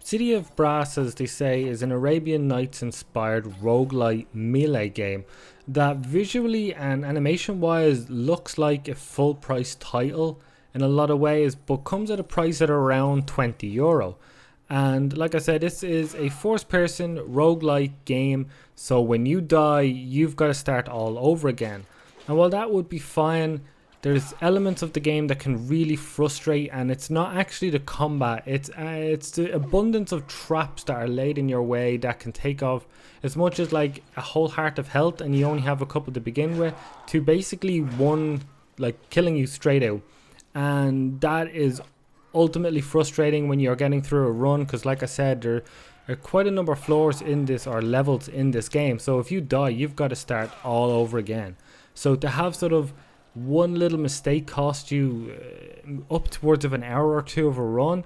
City of Brass, as they say, is an Arabian Nights inspired roguelite melee game that visually and animation wise looks like a full price title in a lot of ways, but comes at a price at around €20. And like I said, this is a first person roguelite game, so when you die, you've got to start all over again. And while that would be fine, there's elements of the game that can really frustrate, and it's not actually the combat, it's the abundance of traps that are laid in your way that can take off as much as like a whole heart of health, and you only have a couple to begin with, to basically one like killing you straight out. And that is ultimately frustrating when you're getting through a run, because like I said, there are quite a number of floors in this, or levels in this game, so if you die, you've got to start all over again. So to have sort of one little mistake cost you upwards of an hour or two of a run,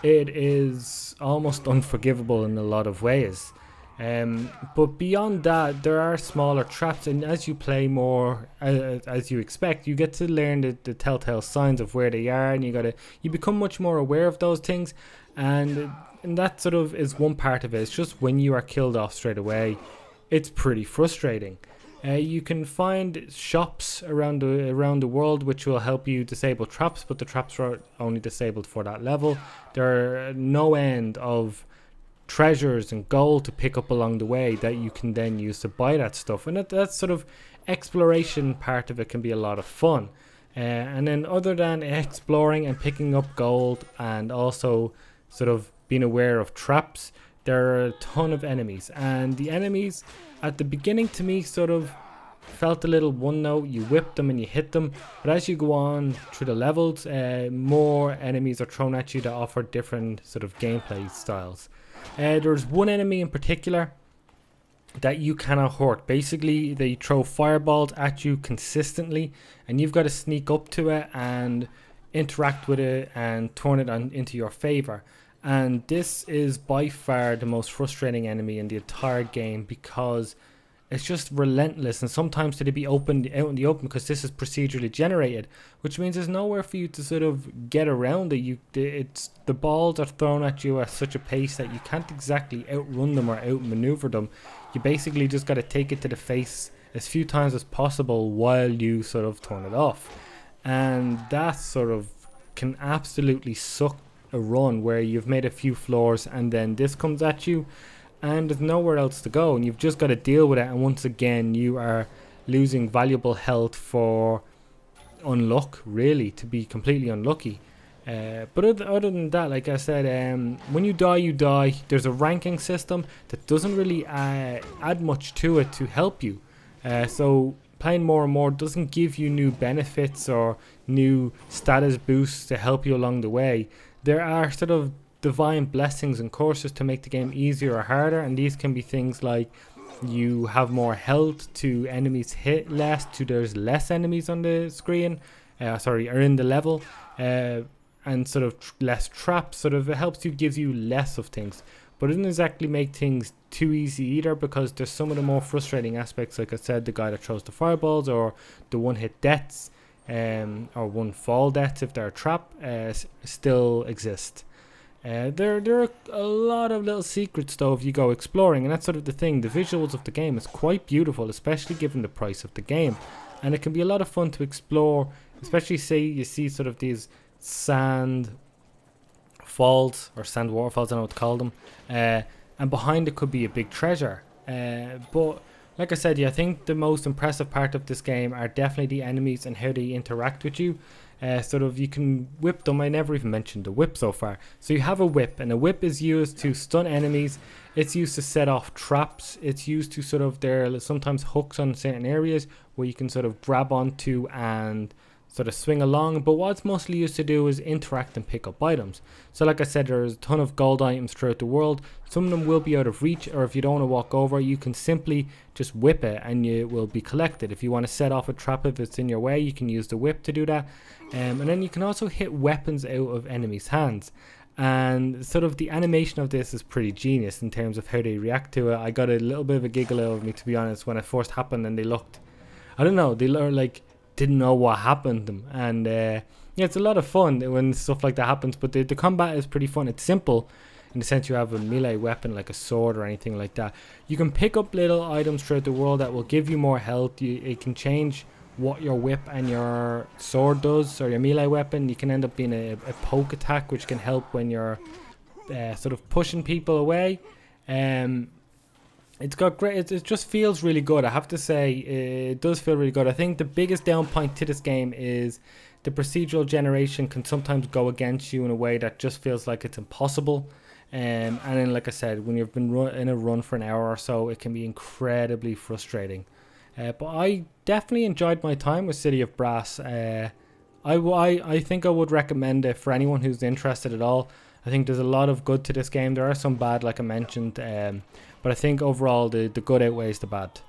it is almost unforgivable in a lot of ways. But beyond that, there are smaller traps, and as you play more, as you expect, you get to learn the telltale signs of where they are, and you become much more aware of those things, and that sort of is one part of it. It's just when you are killed off straight away, it's pretty frustrating. You can find shops around the world which will help you disable traps, but the traps are only disabled for that level. There are no end of treasures and gold to pick up along the way that you can then use to buy that stuff, and that sort of exploration part of it can be a lot of fun. And then other than exploring and picking up gold and also sort of being aware of traps, there are a ton of enemies, and the enemies at the beginning to me sort of felt a little one note. You whip them and you hit them, but as you go on through the levels, more enemies are thrown at you that offer different sort of gameplay styles. There's one enemy in particular that you cannot hurt. Basically, they throw fireballs at you consistently, and you've got to sneak up to it and interact with it and turn it on into your favor. And this is by far the most frustrating enemy in the entire game, because it's just relentless, and sometimes to be opened out in the open, because this is procedurally generated, which means there's nowhere for you to sort of get around it. It's the balls are thrown at you at such a pace that you can't exactly outrun them or outmaneuver them. You basically just got to take it to the face as few times as possible while you sort of turn it off, and that sort of can absolutely suck a run where you've made a few floors and then this comes at you and there's nowhere else to go, and you've just got to deal with it, and once again you are losing valuable health for unluck, really, to be completely unlucky. But other than that, like I said, when you die. There's a ranking system that doesn't really add much to it to help you, so playing more and more doesn't give you new benefits or new status boosts to help you along the way. There are sort of divine blessings and courses to make the game easier or harder, and these can be things like you have more health to enemies hit less, to there's less enemies on the screen, or in the level, and sort of less traps. Sort of it helps you, gives you less of things, but it doesn't exactly make things too easy either, because there's some of the more frustrating aspects, like I said, the guy that throws the fireballs, or the one hit deaths, or one fall deaths if they're a trap, still exist. There are a lot of little secrets though if you go exploring, and that's sort of the thing. The visuals of the game is quite beautiful, especially given the price of the game, and it can be a lot of fun to explore, especially say you see sort of these sand falls or sand waterfalls, I don't know what to call them, and behind it could be a big treasure. But like I said, I think the most impressive part of this game are definitely the enemies and how they interact with you. Sort of you can whip them. I never even mentioned the whip so far. So you have a whip, and a whip is used to stun enemies. It's used to set off traps. It's used to sort of, there are sometimes hooks on certain areas where you can sort of grab onto and sort of swing along, but what it's mostly used to do is interact and pick up items. So like I said, there's a ton of gold items throughout the world. Some of them will be out of reach, or if you don't want to walk over, you can simply just whip it and it will be collected. If you want to set off a trap if it's in your way, you can use the whip to do that. And then you can also hit weapons out of enemies' hands, and sort of the animation of this is pretty genius in terms of how they react to it. I got a little bit of a giggle out of me, to be honest, when it first happened, and they looked, I don't know, they looked like didn't know what happened to them. And yeah, it's a lot of fun when stuff like that happens, but the combat is pretty fun. It's simple. in the sense you have a melee weapon like a sword or anything like that. You can pick up little items throughout the world that will give you more health. It can change what your whip and your sword does, or your melee weapon. You can end up being a poke attack, which can help when you're sort of pushing people away. It's got great. It just feels really good. I have to say, it does feel really good. I think the biggest down point to this game is the procedural generation can sometimes go against you in a way that just feels like it's impossible. And then, like I said, when you've been in a run for an hour or so, it can be incredibly frustrating. But I definitely enjoyed my time with City of Brass. I think I would recommend it for anyone who's interested at all. I think there's a lot of good to this game. There are some bad, like I mentioned, but I think overall the good outweighs the bad.